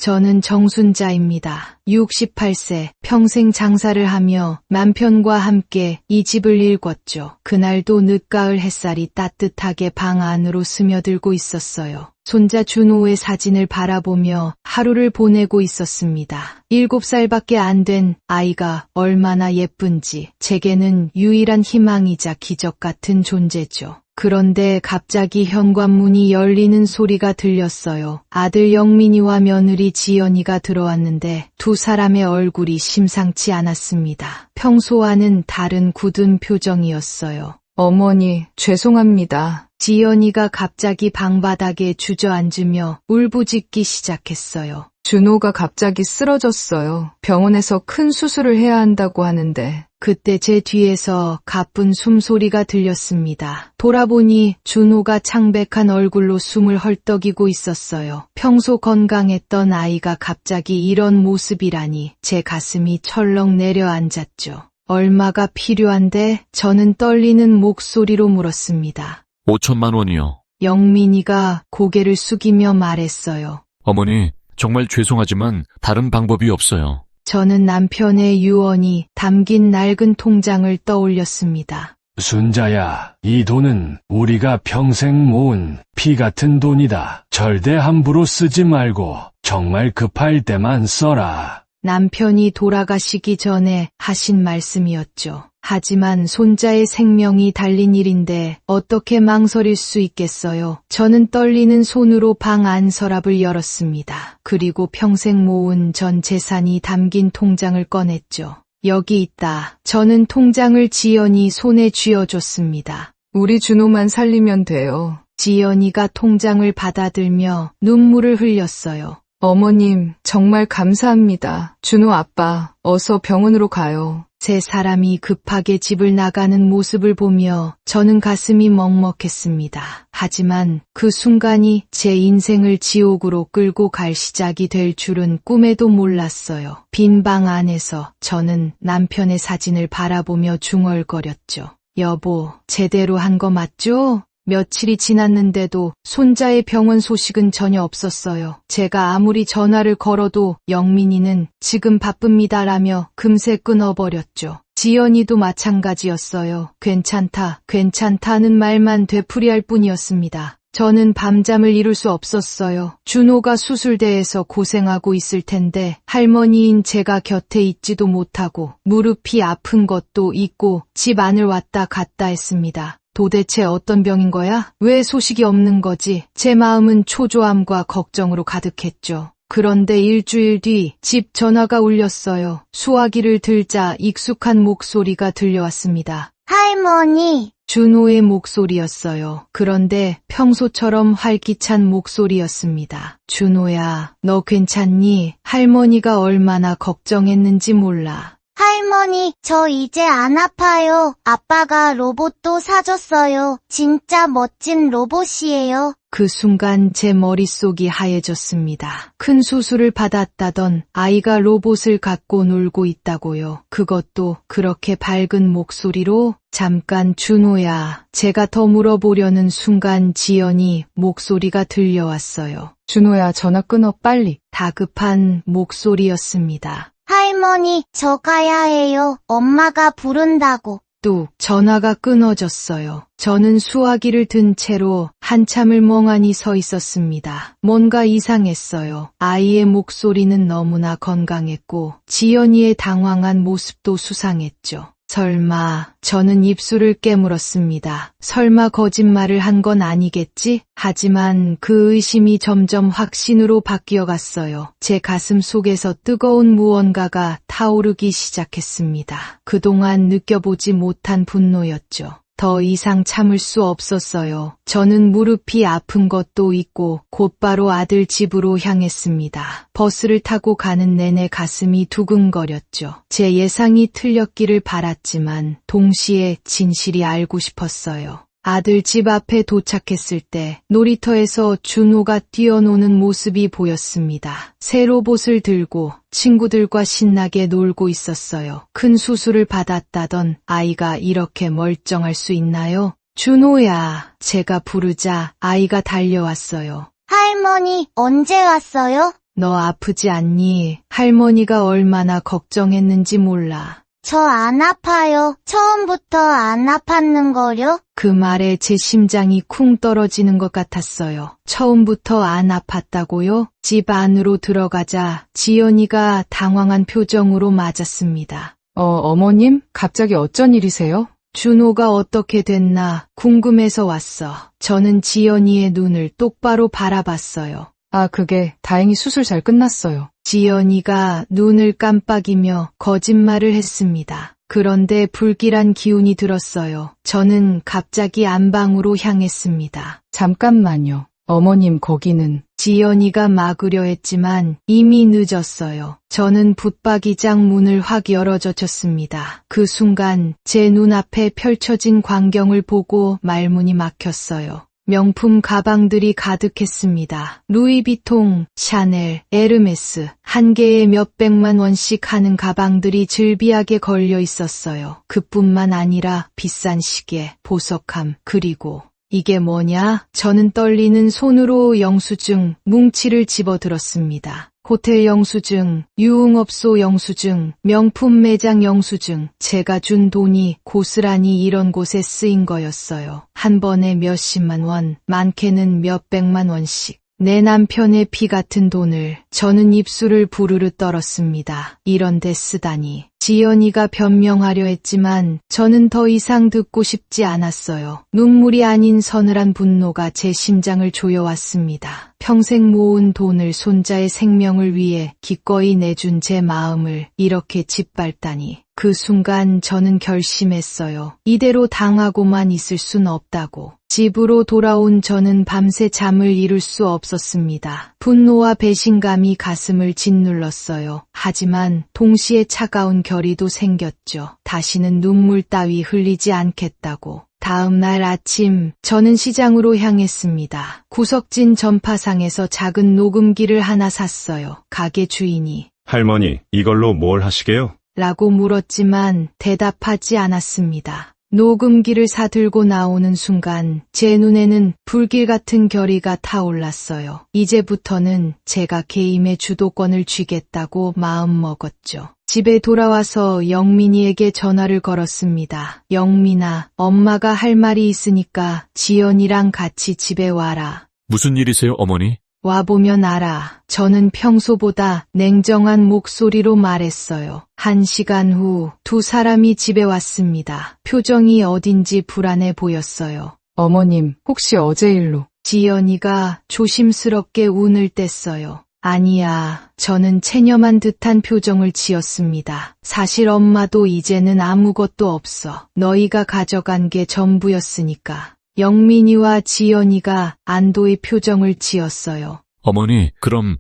저는 정순자입니다. 68세, 평생 장사를 하며 남편과 함께 이 집을 일궜죠. 그날도 늦가을 햇살이 따뜻하게 방 안으로 스며들고 있었어요. 손자 준호의 사진을 바라보며 하루를 보내고 있었습니다. 7살밖에 안 된 아이가 얼마나 예쁜지 제게는 유일한 희망이자 기적 같은 존재죠. 그런데 갑자기 현관문이 열리는 소리가 들렸어요. 아들 영민이와 며느리 지연이가 들어왔는데 두 사람의 얼굴이 심상치 않았습니다. 평소와는 다른 굳은 표정이었어요. 어머니, 죄송합니다. 지연이가 갑자기 방바닥에 주저앉으며 울부짖기 시작했어요. 준호가 갑자기 쓰러졌어요. 병원에서 큰 수술을 해야 한다고 하는데. 그때 제 뒤에서 가쁜 숨소리가 들렸습니다. 돌아보니 준호가 창백한 얼굴로 숨을 헐떡이고 있었어요. 평소 건강했던 아이가 갑자기 이런 모습이라니 제 가슴이 철렁 내려앉았죠. 얼마가 필요한데? 저는 떨리는 목소리로 물었습니다. 5천만 원이요. 영민이가 고개를 숙이며 말했어요. 어머니, 정말 죄송하지만 다른 방법이 없어요. 저는 남편의 유언이 담긴 낡은 통장을 떠올렸습니다. 순자야, 이 돈은 우리가 평생 모은 피 같은 돈이다. 절대 함부로 쓰지 말고 정말 급할 때만 써라. 남편이 돌아가시기 전에 하신 말씀이었죠. 하지만 손자의 생명이 달린 일인데 어떻게 망설일 수 있겠어요. 저는 떨리는 손으로 방 안 서랍을 열었습니다. 그리고 평생 모은 전 재산이 담긴 통장을 꺼냈죠. 여기 있다. 저는 통장을 지연이 손에 쥐어줬습니다. 우리 준호만 살리면 돼요. 지연이가 통장을 받아들며 눈물을 흘렸어요. 어머님, 정말 감사합니다. 준호 아빠, 어서 병원으로 가요. 세 사람이 급하게 집을 나가는 모습을 보며 저는 가슴이 먹먹했습니다. 하지만 그 순간이 제 인생을 지옥으로 끌고 갈 시작이 될 줄은 꿈에도 몰랐어요. 빈 방 안에서 저는 남편의 사진을 바라보며 중얼거렸죠. 여보, 제대로 한 거 맞죠? 며칠이 지났는데도 손자의 병원 소식은 전혀 없었어요. 제가 아무리 전화를 걸어도 영민이는 지금 바쁩니다라며 금세 끊어버렸죠. 지연이도 마찬가지였어요. 괜찮다, 괜찮다는 말만 되풀이할 뿐이었습니다. 저는 밤잠을 이룰 수 없었어요. 준호가 수술대에서 고생하고 있을 텐데 할머니인 제가 곁에 있지도 못하고 무릎이 아픈 것도 있고 집 안을 왔다 갔다 했습니다. 도대체 어떤 병인 거야? 왜 소식이 없는 거지? 제 마음은 초조함과 걱정으로 가득했죠. 그런데 일주일 뒤 집 전화가 울렸어요. 수화기를 들자 익숙한 목소리가 들려왔습니다. 할머니. 준호의 목소리였어요. 그런데 평소처럼 활기찬 목소리였습니다. 준호야, 너 괜찮니? 할머니가 얼마나 걱정했는지 몰라. 할머니, 저 이제 안 아파요. 아빠가 로봇도 사줬어요. 진짜 멋진 로봇이에요. 그 순간 제 머릿속이 하얘졌습니다. 큰 수술을 받았다던 아이가 로봇을 갖고 놀고 있다고요. 그것도 그렇게 밝은 목소리로. 잠깐 준호야. 제가 더 물어보려는 순간 지연이 목소리가 들려왔어요. 준호야, 전화 끊어 빨리. 다급한 목소리였습니다. 할머니, 저 가야 해요. 엄마가 부른다고. 뚝 전화가 끊어졌어요. 저는 수화기를 든 채로 한참을 멍하니 서 있었습니다. 뭔가 이상했어요. 아이의 목소리는 너무나 건강했고 지연이의 당황한 모습도 수상했죠. 설마, 저는 입술을 깨물었습니다. 설마 거짓말을 한 건 아니겠지? 하지만 그 의심이 점점 확신으로 바뀌어갔어요. 제 가슴 속에서 뜨거운 무언가가 타오르기 시작했습니다. 그동안 느껴보지 못한 분노였죠. 더 이상 참을 수 없었어요. 저는 무릎이 아픈 것도 있고 곧바로 아들 집으로 향했습니다. 버스를 타고 가는 내내 가슴이 두근거렸죠. 제 예상이 틀렸기를 바랐지만 동시에 진실이 알고 싶었어요. 아들 집 앞에 도착했을 때 놀이터에서 준호가 뛰어노는 모습이 보였습니다. 새 로봇을 들고 친구들과 신나게 놀고 있었어요. 큰 수술을 받았다던 아이가 이렇게 멀쩡할 수 있나요? 준호야, 제가 부르자 아이가 달려왔어요. 할머니, 언제 왔어요? 너 아프지 않니? 할머니가 얼마나 걱정했는지 몰라. 저 안 아파요. 처음부터 안 아팠는걸요? 그 말에 제 심장이 쿵 떨어지는 것 같았어요. 처음부터 안 아팠다고요? 집 안으로 들어가자 지연이가 당황한 표정으로 맞았습니다. 어머님? 갑자기 어쩐 일이세요? 준호가 어떻게 됐나 궁금해서 왔어. 저는 지연이의 눈을 똑바로 바라봤어요. 그게 다행히 수술 잘 끝났어요. 지연이가 눈을 깜빡이며 거짓말을 했습니다. 그런데 불길한 기운이 들었어요. 저는 갑자기 안방으로 향했습니다. 잠깐만요. 어머님, 거기는. 지연이가 막으려 했지만 이미 늦었어요. 저는 붙박이장 문을 확 열어젖혔습니다. 그 순간 제 눈앞에 펼쳐진 광경을 보고 말문이 막혔어요. 명품 가방들이 가득했습니다. 루이비통, 샤넬, 에르메스, 한 개에 몇백만 원씩 하는 가방들이 즐비하게 걸려 있었어요. 그뿐만 아니라 비싼 시계, 보석함, 그리고 이게 뭐냐? 저는 떨리는 손으로 영수증, 뭉치를 집어들었습니다. 호텔 영수증, 유흥업소 영수증, 명품 매장 영수증, 제가 준 돈이 고스란히 이런 곳에 쓰인 거였어요. 한 번에 몇십만 원, 많게는 몇백만 원씩. 내 남편의 피 같은 돈을 저는 입술을 부르르 떨었습니다. 이런 데 쓰다니. 지연이가 변명하려 했지만 저는 더 이상 듣고 싶지 않았어요. 눈물이 아닌 서늘한 분노가 제 심장을 조여왔습니다. 평생 모은 돈을 손자의 생명을 위해 기꺼이 내준 제 마음을 이렇게 짓밟다니. 그 순간 저는 결심했어요. 이대로 당하고만 있을 순 없다고. 집으로 돌아온 저는 밤새 잠을 이룰 수 없었습니다. 분노와 배신감이 가슴을 짓눌렀어요. 하지만 동시에 차가운 결의도 생겼죠. 다시는 눈물 따위 흘리지 않겠다고. 다음 날 아침 저는 시장으로 향했습니다. 구석진 전파상에서 작은 녹음기를 하나 샀어요. 가게 주인이 할머니, 이걸로 뭘 하시게요? 라고 물었지만 대답하지 않았습니다. 녹음기를 사들고 나오는 순간 제 눈에는 불길 같은 결의가 타올랐어요. 이제부터는 제가 게임의 주도권을 쥐겠다고 마음먹었죠. 집에 돌아와서 영민이에게 전화를 걸었습니다. 영민아, 엄마가 할 말이 있으니까 지연이랑 같이 집에 와라. 무슨 일이세요, 어머니? 와보면 알아. 저는 평소보다 냉정한 목소리로 말했어요. 1시간 후 두 사람이 집에 왔습니다. 표정이 어딘지 불안해 보였어요. 어머님, 혹시 어제 일로? 지연이가 조심스럽게 운을 뗐어요. 아니야. 저는 체념한 듯한 표정을 지었습니다. 사실 엄마도 이제는 아무것도 없어. 너희가 가져간 게 전부였으니까. 영민이와 지연이가 안도의 표정을 지었어요. 어머니, 그럼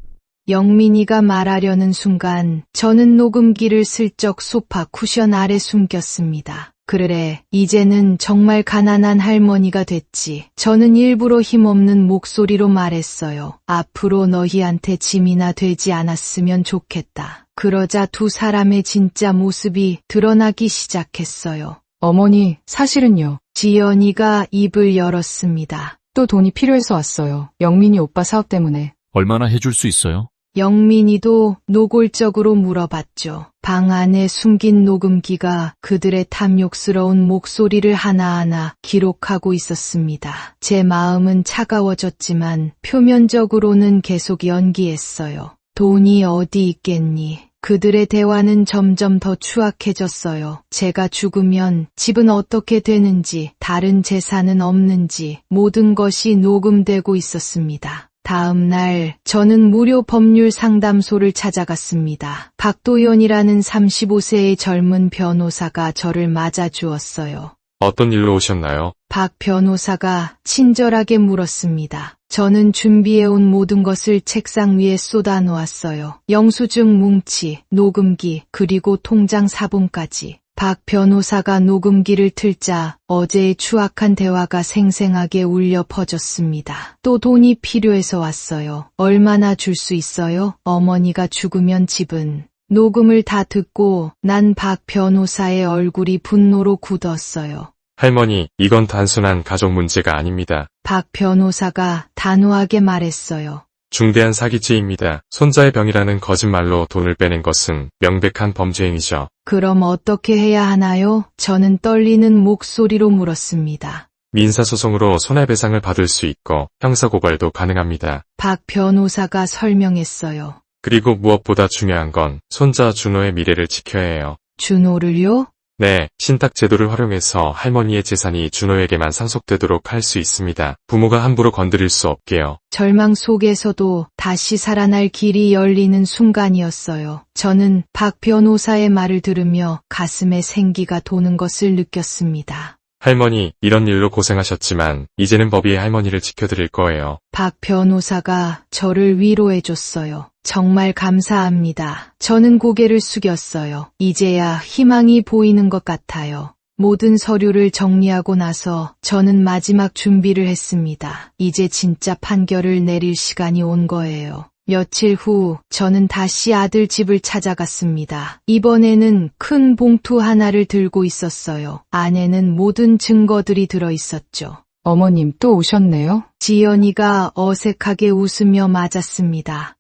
영민이가 말하려는 순간 저는 녹음기를 슬쩍 소파 쿠션 아래 숨겼습니다. 그래, 이제는 정말 가난한 할머니가 됐지. 저는 일부러 힘없는 목소리로 말했어요. 앞으로 너희한테 짐이나 되지 않았으면 좋겠다. 그러자 두 사람의 진짜 모습이 드러나기 시작했어요. 어머니, 사실은요. 지연이가 입을 열었습니다. 또 돈이 필요해서 왔어요. 영민이 오빠 사업 때문에. 얼마나 해줄 수 있어요? 영민이도 노골적으로 물어봤죠. 방 안에 숨긴 녹음기가 그들의 탐욕스러운 목소리를 하나하나 기록하고 있었습니다. 제 마음은 차가워졌지만 표면적으로는 계속 연기했어요. 돈이 어디 있겠니? 그들의 대화는 점점 더 추악해졌어요. 제가 죽으면 집은 어떻게 되는지, 다른 재산은 없는지 모든 것이 녹음되고 있었습니다. 다음 날 저는 무료 법률 상담소를 찾아갔습니다. 박도연이라는 35세의 젊은 변호사가 저를 맞아주었어요. 어떤 일로 오셨나요? 박 변호사가 친절하게 물었습니다. 저는 준비해온 모든 것을 책상 위에 쏟아놓았어요. 영수증 뭉치, 녹음기, 그리고 통장 사본까지. 박 변호사가 녹음기를 틀자 어제의 추악한 대화가 생생하게 울려 퍼졌습니다. 또 돈이 필요해서 왔어요. 얼마나 줄 수 있어요? 어머니가 죽으면 집은. 녹음을 다 듣고 난 박 변호사의 얼굴이 분노로 굳었어요. 할머니, 이건 단순한 가족 문제가 아닙니다. 박 변호사가 단호하게 말했어요. 중대한 사기죄입니다. 손자의 병이라는 거짓말로 돈을 빼낸 것은 명백한 범죄 행위죠. 그럼 어떻게 해야 하나요? 저는 떨리는 목소리로 물었습니다. 민사소송으로 손해배상을 받을 수 있고 형사고발도 가능합니다. 박 변호사가 설명했어요. 그리고 무엇보다 중요한 건 손자 준호의 미래를 지켜야 해요. 준호를요? 네, 신탁제도를 활용해서 할머니의 재산이 준호에게만 상속되도록 할 수 있습니다. 부모가 함부로 건드릴 수 없게요. 절망 속에서도 다시 살아날 길이 열리는 순간이었어요. 저는 박 변호사의 말을 들으며 가슴에 생기가 도는 것을 느꼈습니다. 할머니, 이런 일로 고생하셨지만 이제는 법이 할머니를 지켜드릴 거예요. 박 변호사가 저를 위로해줬어요. 정말 감사합니다. 저는 고개를 숙였어요. 이제야 희망이 보이는 것 같아요. 모든 서류를 정리하고 나서 저는 마지막 준비를 했습니다. 이제 진짜 판결을 내릴 시간이 온 거예요. 며칠 후 저는 다시 아들 집을 찾아갔습니다. 이번에는 큰 봉투 하나를 들고 있었어요. 안에는 모든 증거들이 들어있었죠. 어머님 또 오셨네요? 지연이가 어색하게 웃으며 맞았습니다.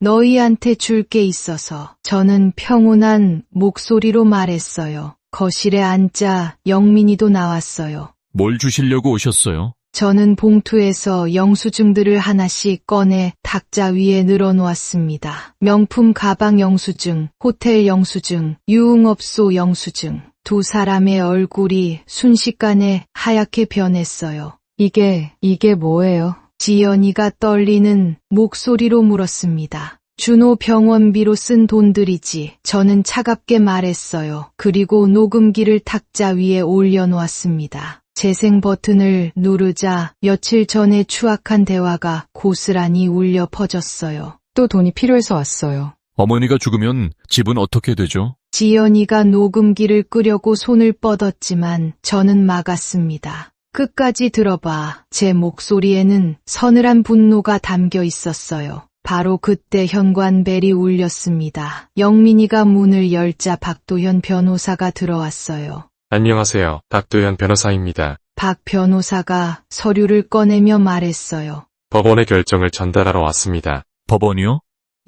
너희한테 줄 게 있어서. 저는 평온한 목소리로 말했어요. 거실에 앉자 영민이도 나왔어요. 뭘 주시려고 오셨어요? 저는 봉투에서 영수증들을 하나씩 꺼내 탁자 위에 늘어놓았습니다. 명품 가방 영수증, 호텔 영수증, 유흥업소 영수증. 두 사람의 얼굴이 순식간에 하얗게 변했어요. 이게 뭐예요? 지연이가 떨리는 목소리로 물었습니다. 준호 병원비로 쓴 돈들이지. 저는 차갑게 말했어요. 그리고 녹음기를 탁자 위에 올려놓았습니다. 재생 버튼을 누르자 며칠 전에 추악한 대화가 고스란히 울려 퍼졌어요. 또 돈이 필요해서 왔어요. 어머니가 죽으면 집은 어떻게 되죠? 지연이가 녹음기를 끄려고 손을 뻗었지만 저는 막았습니다. 끝까지 들어봐. 제 목소리에는 서늘한 분노가 담겨 있었어요. 바로 그때 현관벨이 울렸습니다. 영민이가 문을 열자 박도현 변호사가 들어왔어요. 안녕하세요. 박도현 변호사입니다. 박 변호사가 서류를 꺼내며 말했어요. 법원의 결정을 전달하러 왔습니다. 법원이요?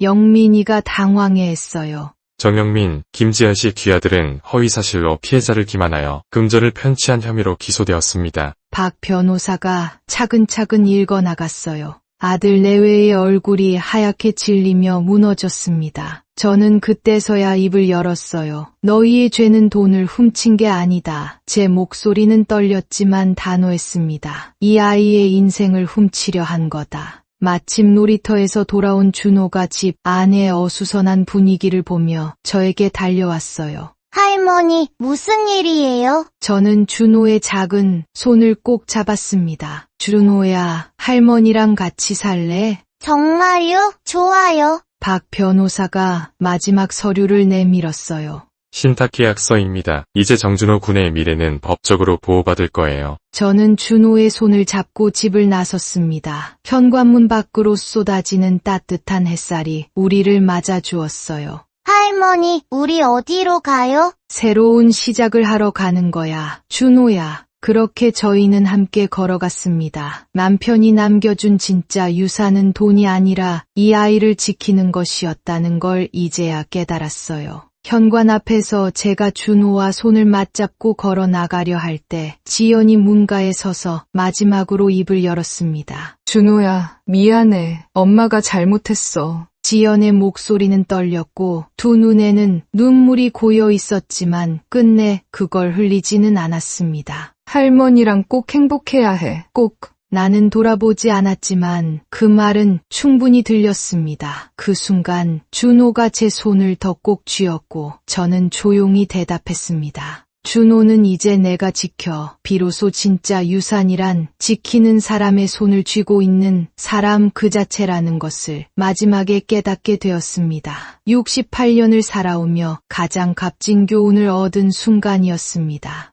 영민이가 당황해했어요. 정영민, 김지현 씨 귀아들은 허위사실로 피해자를 기만하여 금전을 편취한 혐의로 기소되었습니다. 박 변호사가 차근차근 읽어나갔어요. 아들 내외의 얼굴이 하얗게 질리며 무너졌습니다. 저는 그때서야 입을 열었어요. 너희의 죄는 돈을 훔친 게 아니다. 제 목소리는 떨렸지만 단호했습니다. 이 아이의 인생을 훔치려 한 거다. 마침 놀이터에서 돌아온 준호가 집 안의 어수선한 분위기를 보며 저에게 달려왔어요. 할머니, 무슨 일이에요? 저는 준호의 작은 손을 꼭 잡았습니다. 준호야, 할머니랑 같이 살래? 정말요? 좋아요. 박 변호사가 마지막 서류를 내밀었어요. 신탁계약서입니다. 이제 정준호 군의 미래는 법적으로 보호받을 거예요. 저는 준호의 손을 잡고 집을 나섰습니다. 현관문 밖으로 쏟아지는 따뜻한 햇살이 우리를 맞아주었어요. 할머니, 우리 어디로 가요? 새로운 시작을 하러 가는 거야. 준호야. 그렇게 저희는 함께 걸어갔습니다. 남편이 남겨준 진짜 유산은 돈이 아니라 이 아이를 지키는 것이었다는 걸 이제야 깨달았어요. 현관 앞에서 제가 준호와 손을 맞잡고 걸어 나가려 할 때 지연이 문가에 서서 마지막으로 입을 열었습니다. 준호야, 미안해. 엄마가 잘못했어. 지연의 목소리는 떨렸고 두 눈에는 눈물이 고여 있었지만 끝내 그걸 흘리지는 않았습니다. 할머니랑 꼭 행복해야 해. 꼭. 나는 돌아보지 않았지만 그 말은 충분히 들렸습니다. 그 순간 준호가 제 손을 더 꼭 쥐었고 저는 조용히 대답했습니다. 준호는 이제 내가 지켜. 비로소 진짜 유산이란 지키는 사람의 손을 쥐고 있는 사람 그 자체라는 것을 마지막에 깨닫게 되었습니다. 68년을 살아오며 가장 값진 교훈을 얻은 순간이었습니다.